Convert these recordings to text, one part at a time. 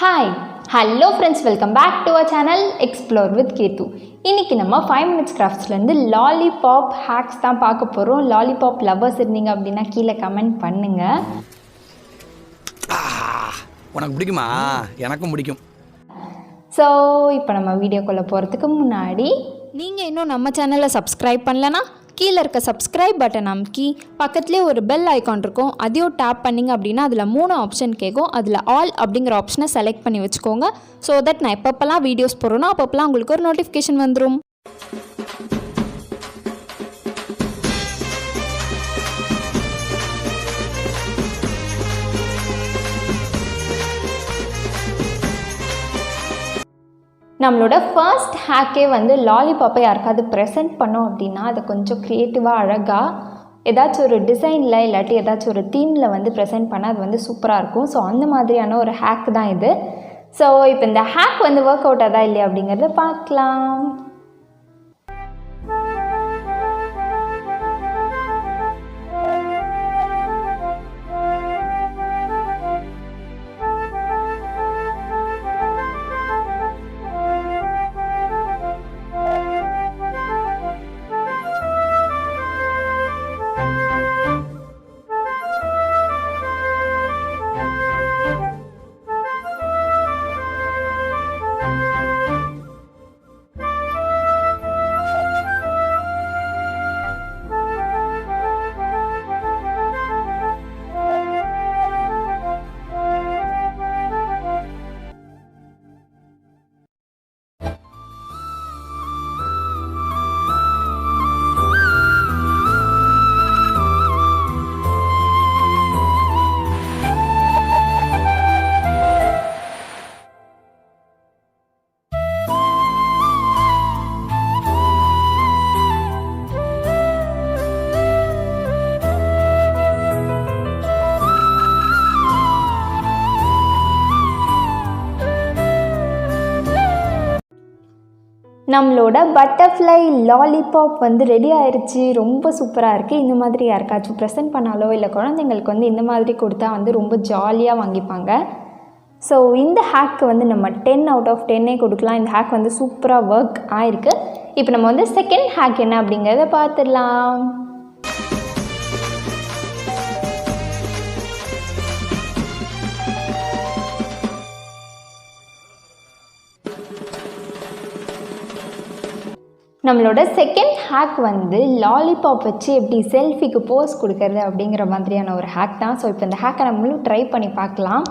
Hi, hello friends, welcome back to our channel Explore with Keerthu. இன்னைக்கு நம்ம 5 minutes crafts ல இருந்து lollipop hacks தான் பார்க்க போறோம். lollipop lovers இருந்தீங்க அப்படினா கீழ கமெண்ட் பண்ணுங்க. உனக்கு பிடிக்குமா? எனக்கும் பிடிக்கும். சோ, இப்போ நம்ம வீடியோக்குள்ள போறதுக்கு முன்னாடி நீங்க இன்னும் நம்ம சேனலை subscribe பண்ணலனா கீழே இருக்க சப்ஸ்கிரைப் பட்டன் அமுக்கி பக்கத்துலேயே ஒரு பெல் ஐக்கான் இருக்கும், அதையும் டேப் பண்ணிங்க அப்படின்னா அதில் 3 ஆப்ஷன் கேட்கும். அதில் ஆல் அப்படிங்கிற ஆப்ஷனை செலக்ட் பண்ணி வச்சுக்கோங்க. ஸோ தட் நான் எப்பப்பெல்லாம் வீடியோஸ் போடுறேனோ அப்பப்பெல்லாம் உங்களுக்கு ஒரு நோட்டிஃபிகேஷன் வந்துடும். நம்மளோட ஃபர்ஸ்ட் ஹேக்கே வந்து லாலிபாப்பை யாருக்காவது ப்ரெசென்ட் பண்ணோம் அப்படின்னா அதை கொஞ்சம் க்ரியேட்டிவாக அழகாக ஏதாச்சும் ஒரு டிசைனில் இல்லாட்டி ஏதாச்சும் ஒரு தீமில் வந்து ப்ரெசென்ட் பண்ணால் அது வந்து சூப்பராக இருக்கும். ஸோ அந்த மாதிரியான ஒரு ஹேக் தான் இது. ஸோ இப்போ இந்த ஹேக் வந்து ஒர்க் அவுட் ஆதா இல்லையா அப்படிங்கிறத பார்க்கலாம். நம்மளோட பட்டர்ஃப்ளை லாலிபாப் வந்து ரெடி ஆயிடுச்சு. ரொம்ப சூப்பராக இருக்குது. இந்த மாதிரி யாருக்காச்சும் ப்ரெசென்ட் பண்ணாலோ இல்லை குழந்தைங்களுக்கு வந்து இந்த மாதிரி கொடுத்தா வந்து ரொம்ப ஜாலியாக வாங்கிப்பாங்க. ஸோ இந்த ஹேக்கு வந்து நம்ம 10 out of 10 கொடுக்கலாம். இந்த ஹேக் வந்து சூப்பராக ஒர்க் ஆயிருக்கு. இப்போ நம்ம வந்து செகண்ட் ஹேக் என்ன அப்படிங்கிறத பார்த்துடலாம். நம்மளோட செகண்ட் ஹேக் வந்து லாலிபாப் வச்சு எப்படி செல்ஃபிக்கு போஸ் கொடுக்கறது அப்படிங்கிற மாதிரியான ஒரு ஹேக் தான். ஸோ இப்போ இந்த ஹேக்கை நம்மளும் ட்ரை பண்ணி பார்க்கலாம்.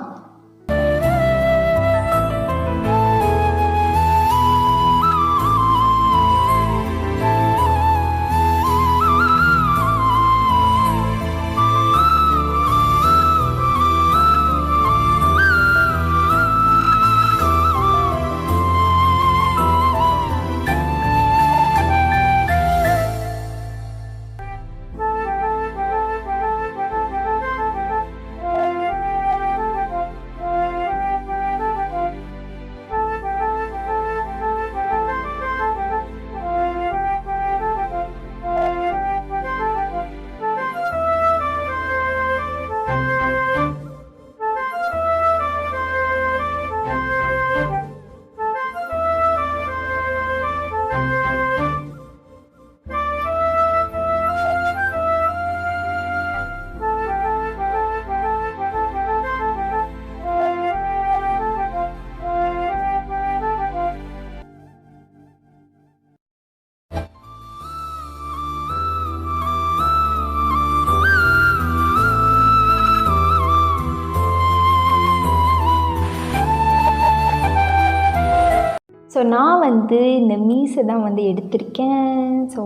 ஸோ நான் வந்து இந்த மீஸை தான் வந்து எடுத்திருக்கேன். ஸோ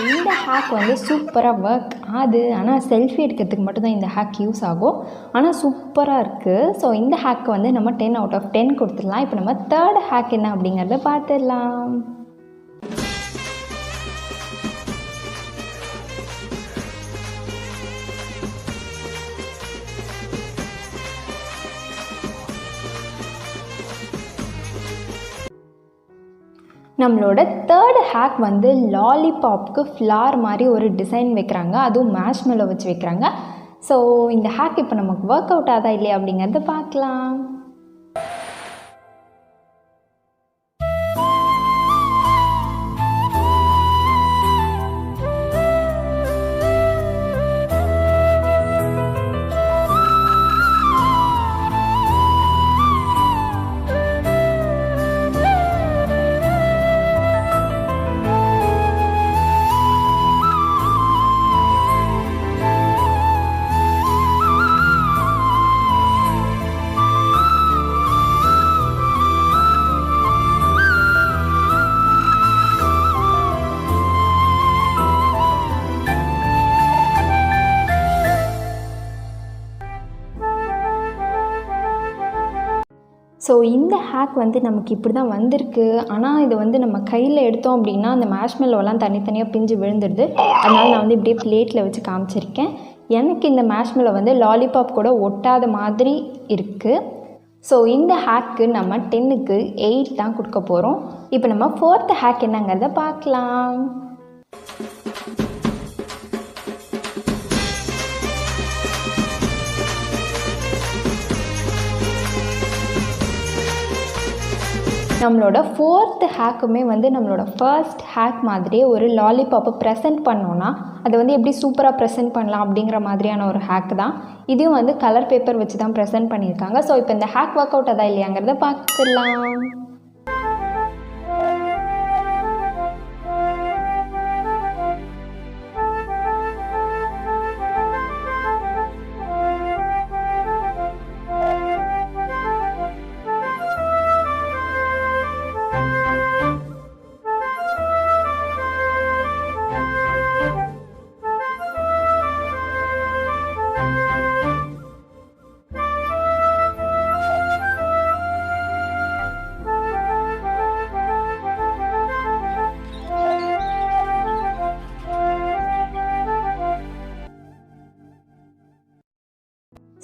இந்த ஹேக் வந்து சூப்பராக ஒர்க் ஆகுது. ஆனால் செல்ஃபி எடுக்கிறதுக்கு மட்டும்தான் இந்த ஹேக் யூஸ் ஆகும். ஆனால் சூப்பராக இருக்குது. ஸோ இந்த ஹேக் வந்து நம்ம 10 out of 10 கொடுத்துடலாம். இப்போ நம்ம தேர்ட் ஹேக் என்ன அப்படிங்கிறத பார்த்துடலாம். நம்மளோட தேர்ட் ஹேக் வந்து லாலிபாப்க்கு ஃப்ளார் மாதிரி ஒரு டிசைன் வைக்கிறாங்க, அதுவும் மேஷ்மெல்லோ வச்சு வைக்கிறாங்க. ஸோ இந்த ஹேக் இப்போ நமக்கு ஒர்க் அவுட் ஆதா இல்லையா அப்படிங்கிறத பார்க்கலாம். ஸோ இந்த ஹேக் வந்து நமக்கு இப்படி தான் வந்திருக்கு. ஆனால் இது வந்து நம்ம கையில் எடுத்தோம் அப்படின்னா அந்த மேஷ்மெல்லோலாம் தனித்தனியாக பிஞ்சு விழுந்துடுது. அதனால் நான் வந்து இப்படியே பிளேட்டில் வச்சு காமிச்சிருக்கேன். எனக்கு இந்த மேஷ்மெல்லோ வந்து லாலிபாப் கூட ஒட்டாத மாதிரி இருக்குது. ஸோ இந்த ஹேக்கு நம்ம 10க்கு 8 தான் கொடுக்க போகிறோம். இப்போ நம்ம 4th ஹேக் என்னங்கிறத பார்க்கலாம். நம்மளோட 4th ஹேக்குமே வந்து நம்மளோட ஃபர்ஸ்ட் ஹேக் மாதிரியே ஒரு லாலிபாப்பை ப்ரெசென்ட் பண்ணோன்னா அதை வந்து எப்படி சூப்பராக ப்ரெசென்ட் பண்ணலாம் அப்படிங்கிற மாதிரியான ஒரு ஹேக் தான். இதையும் வந்து கலர் பேப்பர் வச்சு தான் ப்ரெசென்ட் பண்ணியிருக்காங்க. ஸோ இப்போ இந்த ஹேக் ஒர்க் அவுட் அதான் இல்லையாங்கிறத பார்த்துக்கலாம்.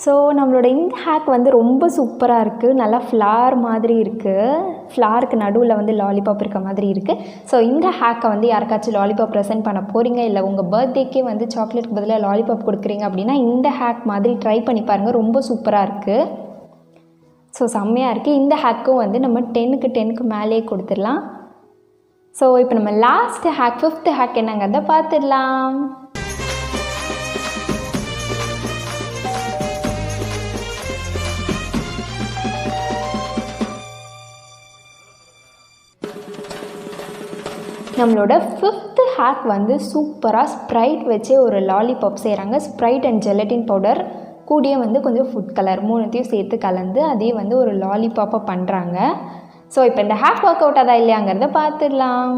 ஸோ நம்மளோட இந்த ஹேக் வந்து ரொம்ப சூப்பராக இருக்குது. நல்லா ஃப்ளார் மாதிரி இருக்குது. ஃப்ளாருக்கு நடுவில் வந்து லாலிபாப் இருக்க மாதிரி இருக்குது. ஸோ இந்த ஹேக்கை வந்து யாருக்காச்சும் லாலிபாப் ப்ரெசென்ட் பண்ண போகிறீங்க, இல்லை உங்கள் பர்த்டேக்கே வந்து சாக்லேட்டுக்கு பதிலாக லாலிபாப் கொடுக்குறீங்க அப்படின்னா இந்த ஹேக் மாதிரி ட்ரை பண்ணி பாருங்கள். ரொம்ப சூப்பராக இருக்குது. ஸோ செம்மையாக இருக்குது. இந்த ஹேக்கும் வந்து நம்ம 10க்கு மேலேயே கொடுத்துடலாம். ஸோ இப்போ நம்ம லாஸ்ட் ஹேக் 5th ஹேக் என்னங்கிறத பார்த்துடலாம். நம்மளோட 5th ஹேக் வந்து சூப்பராக ஸ்ப்ரைட் வச்சு ஒரு லாலிபாப் செய்கிறாங்க. ஸ்ப்ரைட் அண்ட் ஜெலட்டின் பவுடர் கூடயே வந்து கொஞ்சம் ஃபுட் கலர் 3த்தையும் சேர்த்து கலந்து அதே வந்து ஒரு லாலிபாப்பை பண்ணுறாங்க. ஸோ இப்போ இந்த ஹேக் ஒர்க் அவுட் அதான் இல்லையாங்கிறத பார்த்துடலாம்.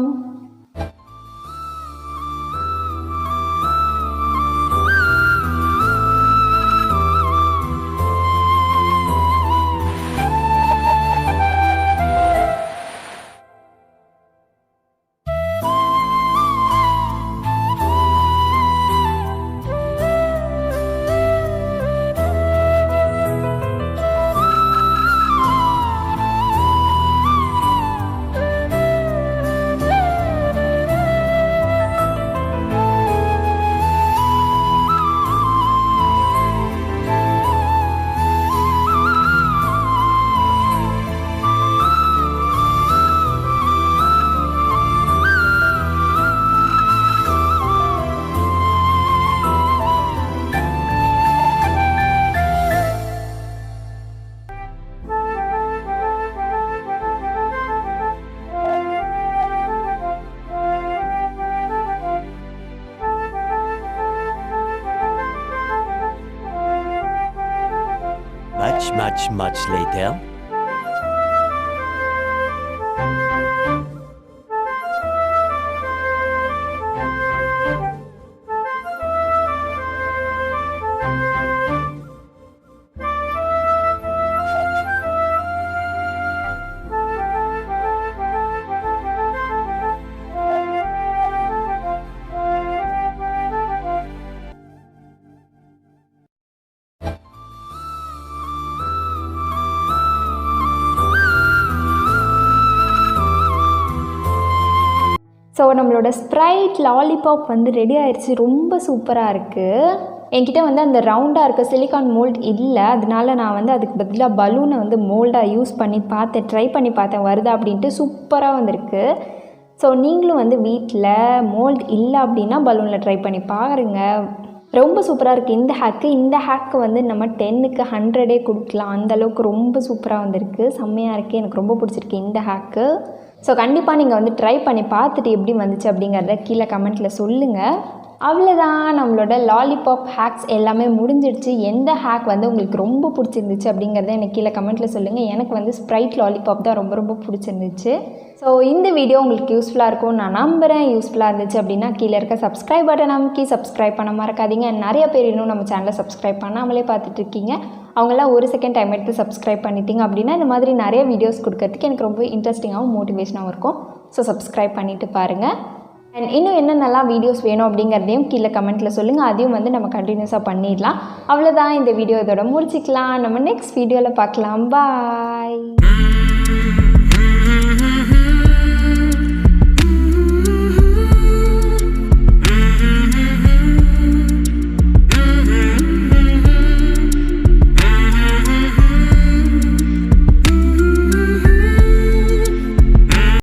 Much later. ஸோ நம்மளோட ஸ்ப்ரைட் லாலிபாப் வந்து ரெடி ஆயிடுச்சு. ரொம்ப சூப்பராக இருக்குது. என்கிட்ட வந்து அந்த ரவுண்டாக இருக்க சிலிக்கான் மோல்ட் இல்லை, அதனால நான் வந்து அதுக்கு பதிலாக பலூனை வந்து மோல்டாக யூஸ் பண்ணி பார்த்தேன், ட்ரை பண்ணி பார்த்தேன் வருதா அப்படின்ட்டு. சூப்பராக வந்திருக்கு. ஸோ நீங்களும் வந்து வீட்டில் மோல்ட் இல்லை அப்படின்னா பலூனில் ட்ரை பண்ணி பாருங்கள். ரொம்ப சூப்பராக இருக்குது இந்த ஹேக்கு வந்து நம்ம 10க்கு 100 கொடுக்கலாம். அந்தளவுக்கு ரொம்ப சூப்பராக வந்திருக்கு. செம்மையாக இருக்குது. எனக்கு ரொம்ப பிடிச்சிருக்கு இந்த ஹேக்கு. ஸோ கண்டிப்பாக நீங்கள் வந்து ட்ரை பண்ணி பார்த்துட்டு எப்படி வந்துச்சு அப்படிங்கிறத கீழே கமெண்ட்டில் சொல்லுங்கள். அவ்வளோதான், நம்மளோட லாலிபாப் ஹேக்ஸ் எல்லாமே முடிஞ்சிடுச்சு. எந்த ஹேக் வந்து உங்களுக்கு ரொம்ப பிடிச்சிருந்துச்சு அப்படிங்கிறத எனக்கு கீழே கமெண்ட்டில் சொல்லுங்கள். எனக்கு வந்து ஸ்ப்ரைட் லாலிபாப் தான் ரொம்ப ரொம்ப பிடிச்சிருந்துச்சு. ஸோ இந்த வீடியோ உங்களுக்கு யூஸ்ஃபுல்லாக இருக்கும்னு நான் நம்புகிறேன். யூஸ்ஃபுல்லாக இருந்துச்சு அப்படின்னா கீழே இருக்க சப்ஸ்கிரைப் பட்டன் அமைக்கி சப்ஸ்கிரைப் பண்ண மறக்காதீங்க. நிறைய பேர் இன்னும் நம்ம சேனலை சப்ஸ்கிரைப் பண்ணாமலே பார்த்துட்ருக்கீங்க. அவங்களாம் ஒரு செகண்ட் டைம் எடுத்து சப்ஸ்கிரைப் பண்ணிட்டீங்க அப்படின்னா இந்த மாதிரி நிறைய வீடியோஸ் கொடுக்கறதுக்கு எனக்கு ரொம்ப இன்ட்ரெஸ்டிங்காகவும் மோட்டிவேஷனாகவும் இருக்கும். ஸோ சப்ஸ்கிரைப் பண்ணிவிட்டு பாருங்கள். அண்ட் இன்னும் என்னென்னலாம் வீடியோஸ் வேணும் அப்படிங்கிறதையும் கீழே கமெண்ட்டில் சொல்லுங்கள். அதையும் வந்து நம்ம கண்டினியூஸாக பண்ணிடலாம். அவ்வளோதான், இந்த வீடியோ இதோட முடிச்சிக்கலாம். நம்ம நெக்ஸ்ட் வீடியோவில் பார்க்கலாம். பாய்.